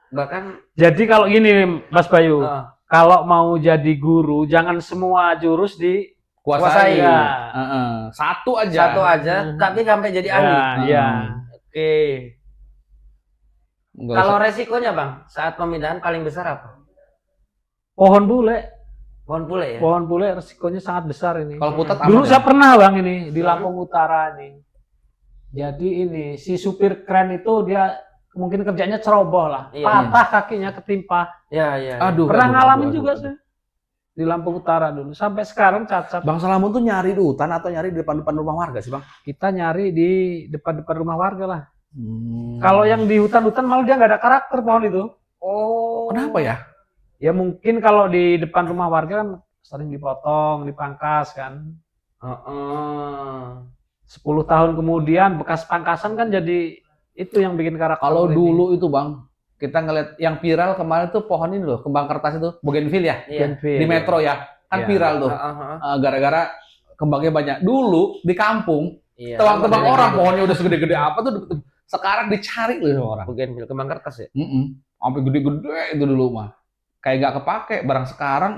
Bahkan Jadi kalau gini Mas Bayu, eh, kalau mau jadi guru jangan semua jurus di Kuasai. Ya. Satu aja. satu aja, tapi sampai jadi ahli. Ya, iya. Oke. Nggak Kalau usah. resikonya Bang, saat pemindahan paling besar apa? Pohon bule, Pohon pule ya? pohon bule resikonya sangat besar ini. Kalau putat Dulu aman saya ya? pernah Bang ini di Lampung Utara nih. Jadi ini si supir kren itu dia mungkin kerjanya ceroboh lah, Iya, patah kakinya ketimpa. Iya, iya. Aduh. Pernah ngalamin aduh, juga aduh. saya di Lampung Utara dulu. Sampai sekarang cacat. Bang Salamun tuh nyari di hutan atau nyari di depan-depan rumah warga sih Bang? Kita nyari di depan-depan rumah warga lah. Hmm. Kalau yang di hutan-hutan malah dia nggak ada karakter pohon itu. Oh. Kenapa ya? Ya mungkin kalau di depan rumah warga kan sering dipotong, dipangkas kan. Heeh. 10 tahun kemudian bekas pangkasan kan jadi itu yang bikin karakter. Kalau ini. dulu itu Bang, kita ngeliat yang viral kemarin tuh pohon ini loh, kembang kertas itu, bougainville ya? Iya. Genfil. Di metro ya, kan Iya. viral tuh. Heeh. Gara-gara kembangnya banyak. Dulu di kampung, Iya. tebang-tebang Sama orang, dengan pohonnya udah segede-gede apa tuh. Sekarang dicari loh sama orang. Bougainville, kembang kertas ya? Sampai gede-gede itu dulu mah. Kayak nggak kepake, barang sekarang,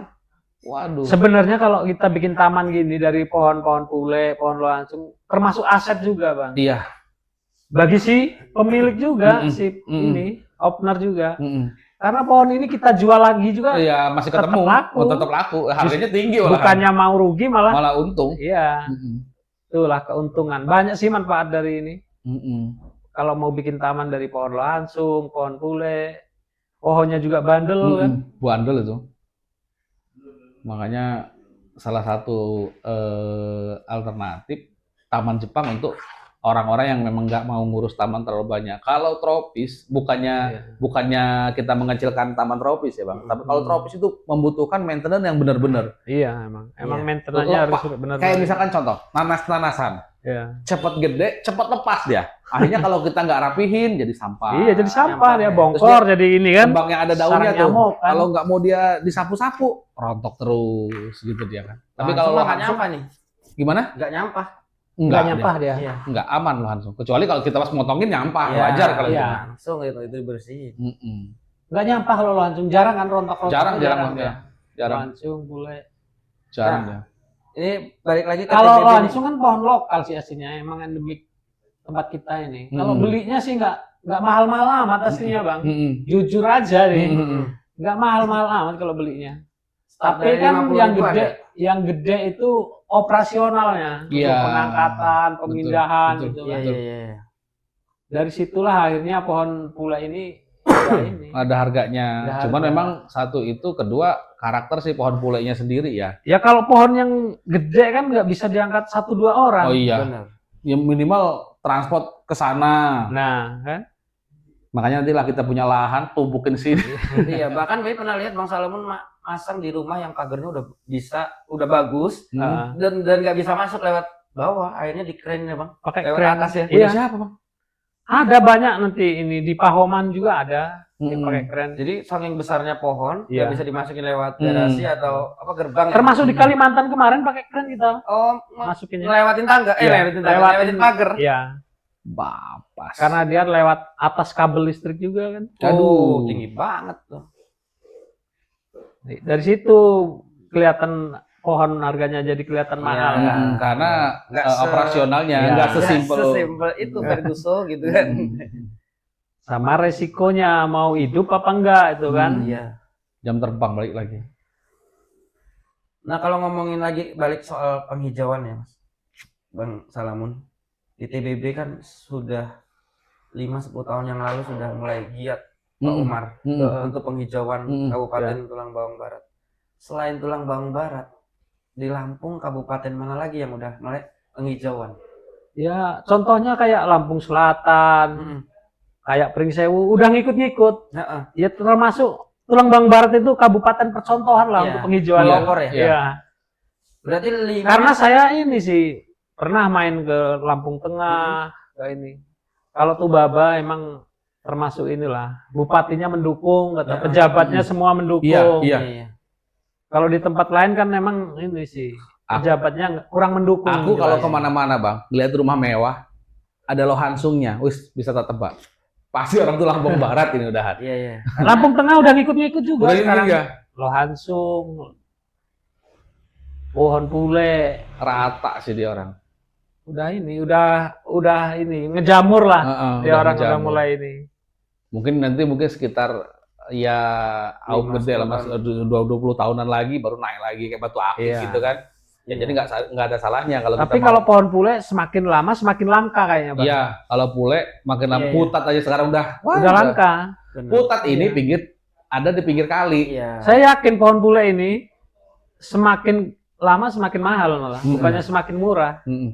waduh. Sebenarnya kalau kita bikin taman gini dari pohon-pohon pule, pohon langsung, termasuk aset juga Bang. Iya. Bagi si pemilik juga, Mm-mm. si ini, owner juga. Mm-mm. Karena pohon ini kita jual lagi juga, Iya, masih Tetap ketemu. laku. Oh, tetap laku. Harganya tinggi malahan. bukannya mau rugi malah. Malah untung. Iya, Mm-mm. itulah keuntungan. Banyak sih manfaat dari ini. Mm-mm. Kalau mau bikin taman dari pohon langsung, pohon pule, pohonnya juga bandel kan. Bandel itu. Makanya salah satu alternatif taman Jepang untuk orang-orang yang memang nggak mau ngurus taman terlalu banyak. Kalau tropis, bukannya kita mengecilkan taman tropis ya Bang. Tapi kalau tropis itu membutuhkan maintenance yang benar-benar. Iya, emang Iya. maintenance-nya harus Lepas. benar. Kayak misalkan contoh, nanas-nanasan. Iya. Cepet gede, cepet lepas dia. Akhirnya kalau kita nggak rapihin jadi sampah. Iya, jadi sampah Nyampah dia ya. bongkor jadi ini kan. Kembang yang ada daunnya sarang tuh. nyamuk kan. Kalau nggak mau dia disapu-sapu, rontok terus gitu dia kan. Tapi kalau lo nggak langsung nyampah nih, gimana? nggak nyampah. Enggak nyampah dia. Iya. Enggak aman lo langsung. Kecuali kalau kita pas motongin nyampah, Iya, wajar kalau iya. gitu. Langsung itu dibersihin. Mm-mm. Enggak nyampah kalau langsung. Jarang kan rontok-rontok. Jarang ya. Jarang Langsung boleh. ya. Ini balik lagi ke Kalau TBB nih. langsung kan pohon lokal sih aslinya, emang endemik tempat kita ini. Kalau Hmm. belinya sih nggak mahal-mahal amat aslinya Bang. Mm-mm. Jujur aja nih, Mm-mm. nggak mahal-mahal amat kalau belinya. Start Tapi dari kan 50 yang ribuan gede, ya? yang gede itu operasionalnya, Iya. untuk pengangkatan, pemindahan betul, gitu Iya, kan. iya, iya. Dari situlah akhirnya pohon pula ini ini. Ada harganya. Ada Cuman harga. memang satu itu, kedua karakter si pohon pulenya sendiri ya. Ya kalau pohon yang gede kan nggak bisa diangkat 1-2 orang. Oh iya. Benar. Ya minimal transport ke sana. Nah, kan? Makanya nanti lah kita punya lahan, tumpukin sini. Iya, bahkan gue pernah lihat Bang Salamun masang di rumah yang pagarnya udah bagus Hmm. dan nggak bisa masuk lewat bawah, akhirnya di keren ya Bang. Pakai Lewat kren. atas ya. Punya Iya. siapa, Bang? Ada banyak nanti ini di Pahoman juga ada yang Hmm. pakai kren. Jadi saking besarnya pohon Iya. nggak bisa dimasukin lewat garasi atau apa gerbang. Termasuk di Kalimantan kemarin pakai kren kita Oh, masukinnya. lewatin tangga, Iya, lewatin pagar. Iya, Bapas. karena dia lewat atas kabel listrik juga kan. Aduh, tinggi banget tuh. Dari situ kelihatan pohon harganya jadi kelihatan mahal Iya. kan. Karena Nggak operasionalnya Iya. nggak sesimpel. Sesimpel itu Ferguson gitu kan. Sama resikonya mau hidup apa enggak itu kan. Iya. Jam terbang balik lagi. Nah, kalau ngomongin lagi balik soal penghijauan ya, Mas. Bang Salamun. Di TBB kan sudah 5-10 tahun yang lalu sudah mulai giat Pak Hmm. Umar untuk penghijauan Hmm. Kabupaten Tulang Bawang Barat. Selain Tulang Bawang Barat, di Lampung kabupaten mana lagi yang udah mulai penghijauan? Ya, contohnya kayak Lampung Selatan, kayak Pringsewu udah ngikut-ngikut. Heeh. Ya termasuk Tulang Bawang Barat itu kabupaten percontohan lah Iya. untuk penghijauan. Pelopor ya? Iya. Berarti 5 Karena saya ini sih pernah main ke Lampung Tengah, ke ini. Kalau Tubaba emang termasuk inilah, bupatinya mendukung, kata Ya. pejabatnya semua mendukung. Iya. Iya. Kalau di tempat lain kan memang ini sih, pejabatnya kurang mendukung. Aku kalau jelas. kemana-mana, Bang, lihat rumah mewah, ada lohansungnya, wis bisa tak tebak. Pasti orang tuh Lampung Barat ini udahan. Iya, iya. Lampung Tengah udah ngikut-ngikut juga Udah sekarang. ini ya, Lohansung, pohon pule, rata sih dia orang. udah ini ngejamur lah. Dia Udah orang udah ngejamur. mulai ini. Mungkin sekitar ya aum 5, gede lah 10 Mas, 20 tahunan lagi baru naik lagi kayak batu akik Iya. gitu kan. Ya jadi nggak ada salahnya kalau Tapi kita kalau pohon pule semakin lama semakin langka kayaknya, Bang. Iya, kalau pule makin lama Iya, iya. putat aja sekarang udah Udah langka. Benar. Putat ini Iya. ada di pinggir kali. Iya. Saya yakin pohon pule ini semakin lama semakin mahal malah, bukannya semakin murah. Mm-mm.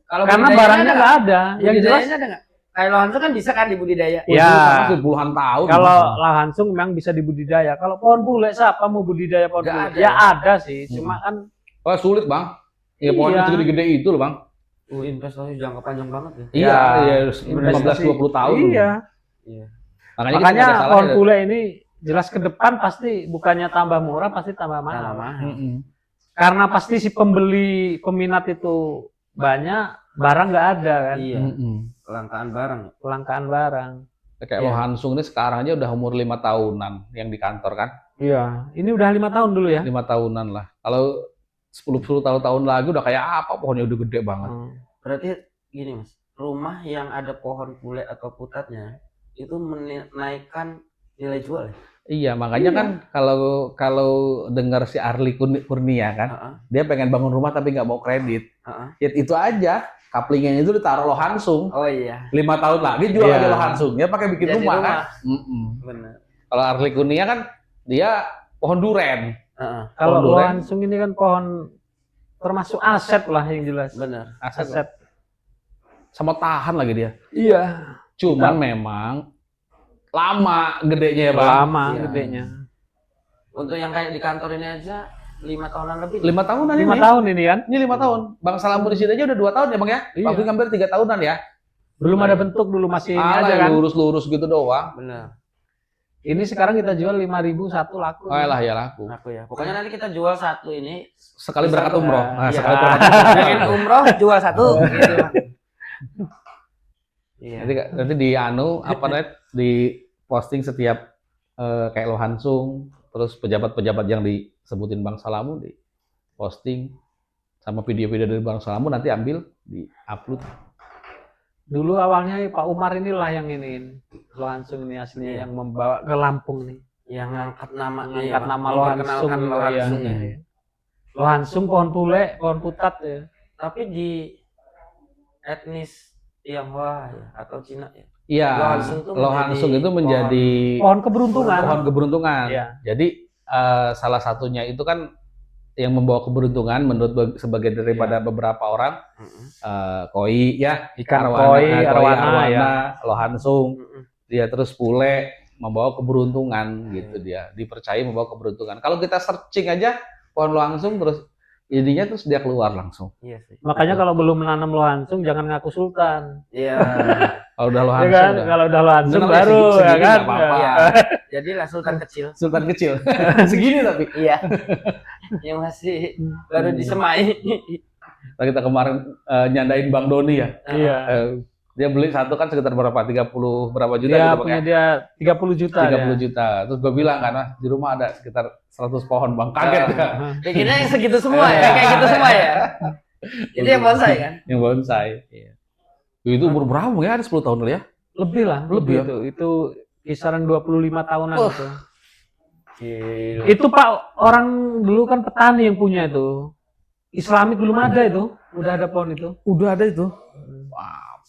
Kalau Karena budidayanya barangnya nggak ada. Yang jelas budidayanya ada nggak? Kayak lohansu kan bisa kan dibudidaya. Wih, Ya. itu masih puluhan tahun. kalau lahansung memang bisa dibudidaya. Kalau pohon pule siapa mau budidaya pohon Nggak pule? ada. Ya ada sih, cuma kan Wah, sulit, Bang. Ya pohonnya Iya. segede-gede itu loh, Bang. Investasi jangka panjang banget ya. Iya, iya, investasi. 15-20 tahun. Iya. Iya. Makanya, kita Makanya nggak ada pohon salahnya. pule ini jelas ke depan pasti bukannya tambah murah, pasti tambah mahal. Mm-mm. Karena pasti si pembeli peminat itu banyak, barang nggak ada kan, Iya. Mm-mm. Kelangkaan barang. kelangkaan barang. Kayak Iya. Lohansung ini sekarang aja udah umur 5 tahunan yang di kantor kan. Iya, ini udah 5 tahun dulu ya. 5 tahunan lah. Kalau 10 tahun lagi udah kayak apa, pohonnya udah gede banget. Berarti gini Mas, rumah yang ada pohon pule atau putatnya itu menaikkan nilai jual ya? Iya, makanya kan kalau dengar si Arli Kurnia kan, Heeh. dia pengen bangun rumah tapi nggak mau kredit. Heeh. Ya itu aja, kaplingnya itu ditaruh Lohansung. Oh iya. 5 tahun lagi jual Iya. aja Lohansung. Ya pakai bikin Jadi rumah kan. rumah. Mm-mm. Benar. Kalau Arli Kurnia kan dia pohon duren. Heeh. Kalau Pohon duren. lohansung ini kan pohon termasuk aset lah yang jelas. Benar. Aset. Sama tahan lagi dia. Iya. Cuman memang lama gedenya ya, Bang. Lama Iya. gedenya. Untuk yang kayak di kantor ini aja 5 tahunan lebih. 5 tahunan 5 ini. tahun ini kan. Ini 5 tahun. Bang Salamun di sini aja udah 2 tahun ya, Bang ya? Iya. Waktu hampir 3 tahunan ya. Belum ada bentuk dulu masih ini aja kan. Lurus-lurus gitu doang. Benar. Ini sekarang kita jual 5.000 satu laku. Oh lah ya laku. Aku ya. Pokoknya nanti kita jual satu ini. Sekali berangkat Satu, umroh. nah, Nah, iya. sekali berangkat umroh. Pengen umroh jual satu gitu. Iya. Nanti di apa namanya, di posting setiap kayak Lohansung, terus pejabat-pejabat yang disebutin Bang Salamun di posting sama video-video dari Bang Salamun nanti ambil di upload. Dulu awalnya Pak Umar inilah yang ini Lohansung ini aslinya Iya. yang membawa ke Lampung nih. Yang ngangkat namanya ya, Angkat Bang. nama Memperkenalkan Lohansung. Lohansung Iya. ya. Lohansung, pohon pule, pohon putat ya. Tapi di etnis Tionghoa ya atau Cina ya. Iya, Lohansung itu menjadi pohon keberuntungan. pohon keberuntungan. Iya. Jadi salah satunya itu kan yang membawa keberuntungan menurut sebagian daripada beberapa orang, koi ya, Ikan koi, arwana, ya. Lohansung, dia terus pule membawa keberuntungan gitu, dia dipercaya membawa keberuntungan. Kalau kita searching aja pohon Lohansung terus ininya terus dia keluar langsung. Iya sih. Makanya kalau belum menanam Lohansung jangan ngaku sultan. Iya. Kalau udah Ya Lohansung kan? udah. Kalau udah Lohansung Bener, baru segini ya kan. nggak apa-apa. Iya. Jadilah sultan kecil. Sultan kecil. Segini tapi. Iya. Yang masih baru disemai. Kita kemarin nyandain Bang Doni ya. Iya. Dia beli satu kan sekitar berapa? 30 berapa juta Dia gitu Bang punya ya? dia 30 juta. 30 juta. Terus gue bilang karena di rumah ada sekitar 100 pohon Bang. Kaget ya. Bikinnya yang segitu semua ya, kayak gitu semua ya. Itu yang bonsai kan? Yang bonsai. Iya. Itu umur berapa ya? Ada 10 tahun kali ya? Lebih lah, Lebih ya? itu kisaran 25 tahunan itu. Gila. Itu Pak, orang dulu kan petani yang punya itu. Islamik belum ada itu, udah ada pohon itu. Udah ada itu.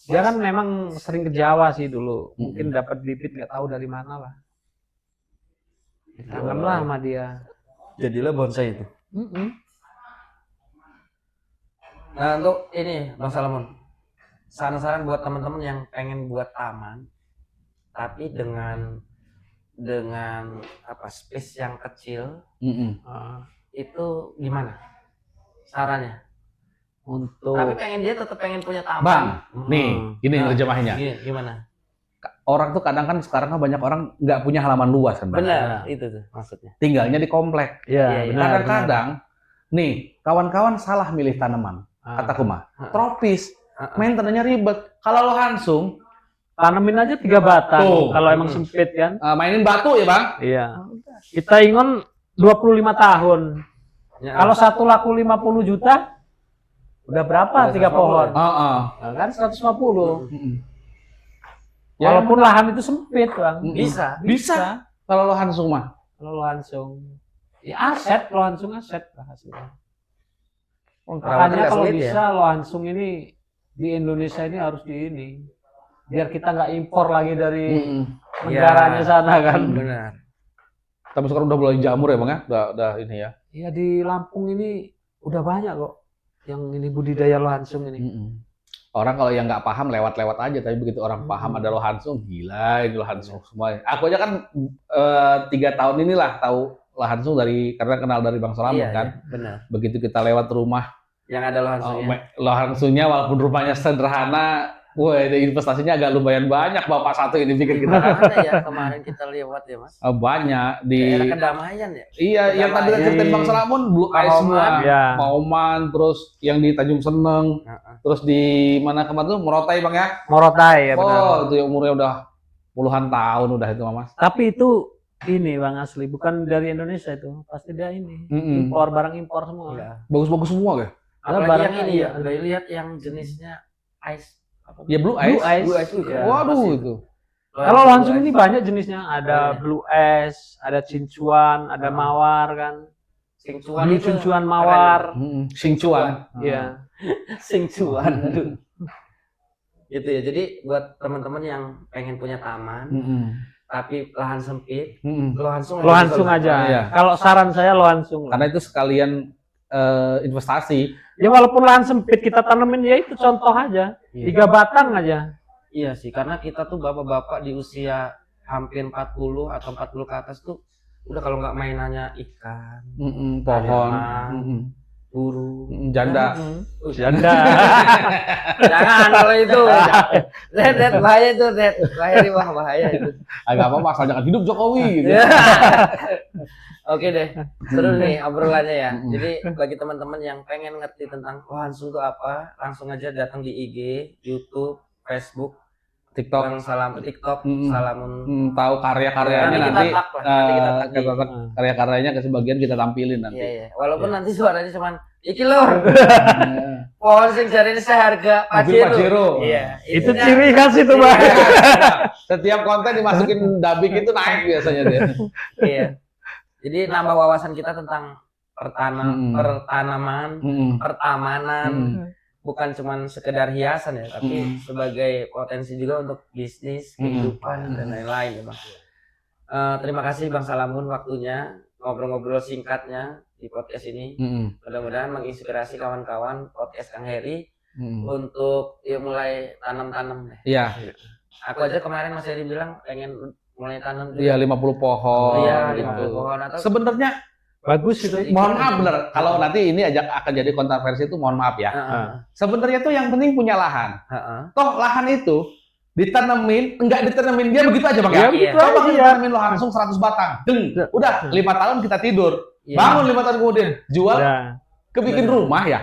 Dia kan memang sering ke Jawa sih dulu. Mungkin dapat bibit nggak tahu dari mana lah. Tanamlah sama dia. Jadilah bonsai itu. Nah, untuk ini Bang Salamon, saran-saran buat teman-teman yang pengen buat taman tapi dengan apa space yang kecil, itu gimana sarannya? Tapi pengen dia tetap pengen punya taman. Bang, nih, gini terjemahnya. Gimana? Orang tuh kadang kan sekarang kan banyak orang nggak punya halaman luas kan, Bang? Benar, itu tuh maksudnya. Tinggalnya di komplek. Iya, benar. Kadang-kadang, nih, kawan-kawan salah milih tanaman. Kataku mah, tropis, maintenance-nya ribet. Kalau Lohansung, tanemin aja 3 batang. Kalau emang sempit kan. mainin batu ya Bang? Iya. Kita ingon 25 tahun. Ya. Kalau satu laku 50 juta, udah berapa? 3 pohon. Nah, kan 150. Ya, Walaupun lahan itu sempit, Bang. Bisa. Kalau Lohansung mah. Kalau langsung ya aset, langsung aset lah hasilnya. Makanya kalau bisa langsung ini di Indonesia ini harus di ini. Biar kita nggak impor lagi dari negaranya sana kan. Benar. Tapi sekarang udah mulai jamur ya Bang ya? Udah ini ya. Iya di Lampung ini udah banyak kok yang ini budidaya Lohansung ini. Orang kalau yang nggak paham lewat-lewat aja, tapi begitu orang paham ada Lohansung, gila ini Lohansung semua. Aku aja kan 3 tahun inilah tahu Lohansung karena kenal dari Bang Salamon kan. Iya, benar. Begitu kita lewat rumah Yang ada Lohansungnya. Lohansungnya walaupun rumahnya sederhana, wah investasinya agak lumayan banyak Bapak satu ini bikin kita kan. Ada ya kemarin kita lewat ya Mas. Banyak di Daerah Kedamaian ya. Iya, yang tadi ceritain Bang Salamon, Blue Ice semua. Ya. Mauman, terus yang di Tanjung Seneng, terus di mana kemarin tuh Morotai Bang ya? Morotai ya benar. Oh, itu yang umurnya udah puluhan tahun udah itu Mas. Tapi itu ini Bang asli, bukan dari Indonesia itu. Pasti dia ini. Impor, barang impor semua. Bagus-bagus semua ya? Ada Ada barang barang ini ya. Udah lihat yang jenisnya ice. Apa? Ya Blue Ice. Blue Ice juga. Waduh itu. Kalau langsung ini banyak jenisnya. Ada Blue Ice, ada Cincuan, ada Mawar kan. Singcuan Blue itu. Cincuan Mawar. Singcuan. Iya. Singcuan. Aduh. Gitu ya. Jadi buat teman-teman yang pengen punya taman tapi lahan sempit, Lohansung aja. Iya. Kalau saran saya Lohansung. Karena itu sekalian investasi. Ya walaupun lahan sempit kita tanemin ya itu contoh aja. 3 batang aja. Iya sih, karena kita tuh bapak-bapak di usia hampir 40 atau 40 ke atas tuh udah kalau nggak mainannya ikan, Pohon, burung, janda. Janda. Jangan kalau itu. Red, bahaya itu, Red. Bahaya itu. Agak apa asal jangan hidup Jokowi gitu. Oke deh, seru nih obrolannya ya. Jadi bagi teman-teman yang pengen ngerti tentang Lohansung itu apa, langsung aja datang di IG, YouTube, Facebook, TikTok, TikTok, Salamon. Tahu karya-karyanya nanti, kita karya-karyanya ke sebagian kita tampilin nanti. Iya. Walaupun nanti suaranya cuman iki lor. Pohon sing jarine seharga Pajero. Iya. Itu ciri khas itu, Bang. Setiap konten dimasukin dubbing itu naik biasanya dia. Iya. Jadi nambah wawasan kita tentang pertanaman, pertamanan, bukan cuman sekedar hiasan ya, tapi sebagai potensi juga untuk bisnis, kehidupan dan lain-lain ya Bang. Terima kasih Bang Salamun waktunya, ngobrol-ngobrol singkatnya di podcast ini. Mudah-mudahan menginspirasi kawan-kawan podcast Kang Heri untuk ya mulai tanam-tanam deh. Iya. Aku aja kemarin Mas Heri bilang pengen mulai tanam Iya, 50 pohon. Iya, 50 pohon atau Sebenarnya Bagus itu. mohon maaf bener, kalau nanti ini akan jadi kontroversi itu mohon maaf ya. Sebenarnya tuh yang penting punya lahan. Toh lahan itu ditanemin, enggak ditanemin dia begitu aja Bang ya. Ya, begitu Coba aja. ditanemin lo langsung 100 batang. Deng. Udah 5 tahun kita tidur. Iya. Bangun 5 tahun kemudian jual Ya. kebikin rumah ya.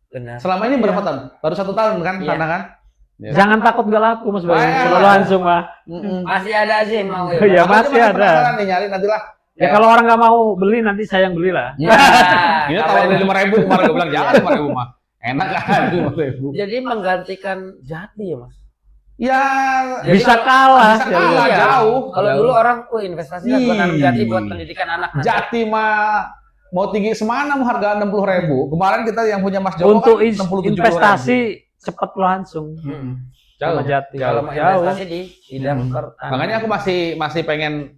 Benar. Selama ini berapa tahun? Baru 1 tahun kan Iya. sana kan? Ya. Jangan takut nggak laku Mas Bayu. Wah, Kalau langsung mah. Masih ada aja yang mau ya. Iya, Aku aja masih ada. penasaran nih nyari nantilah. Ya kalau orang nggak mau beli nanti saya yang belilah. Ini tawarin 5.000 kemarin gue bilang jangan 5.000 mah. Enak kan 5.000. Jadi menggantikan Jati ya Mas. Ya Bisa kalah. bisa kalah Iya. jauh. Kalau dulu orang investasi lah buat nanam Jati buat pendidikan anak. nanti. Jati mah mau tinggi semana mau harga 60.000. Kemarin kita yang punya Mas Joko Untuk kan 67.000. investasi cepat langsung. Jauh. Sama Jati. Kalau mau Jauh. investasi di bidang pertanian. Makanya aku masih pengen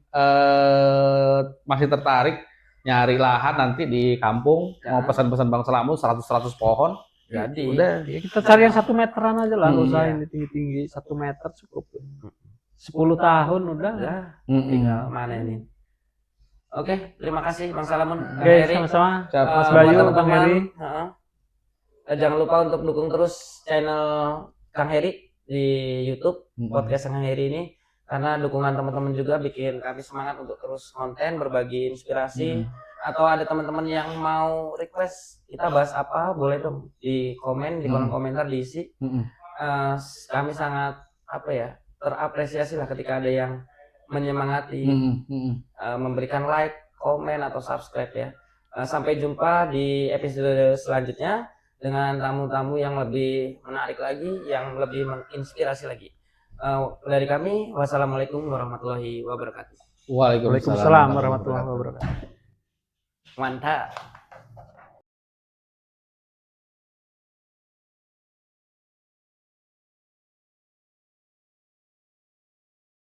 masih tertarik nyari lahan nanti di kampung, mau pesan-pesan Bang Salamun 100 pohon. Jadi Udah, ya kita cari yang 1 meteran aja lah, nggak usah Iya. ini tinggi-tinggi, 1 meter cukup. 10 tahun udah. ya tinggal mana ini. Oke, terima kasih Bang Salamun. Kang Oke, Heri. sama-sama. Siap. Mas Buat Bayu, teman-teman, Bang Heri. Jangan lupa untuk dukung terus channel Kang Heri di YouTube podcast Kang Heri ini, karena dukungan teman-teman juga bikin kami semangat untuk terus konten, berbagi inspirasi. Atau ada teman-teman yang mau request kita bahas apa, boleh dong di komen, di kolom komentar diisi. Kami sangat terapresiasi lah ketika ada yang menyemangati, memberikan like, komen atau subscribe ya. Sampai jumpa di episode selanjutnya dengan tamu-tamu yang lebih menarik lagi, yang lebih menginspirasi lagi. Dari kami, wassalamualaikum warahmatullahi wabarakatuh. Waalaikumsalam warahmatullahi wabarakatuh. Mantap.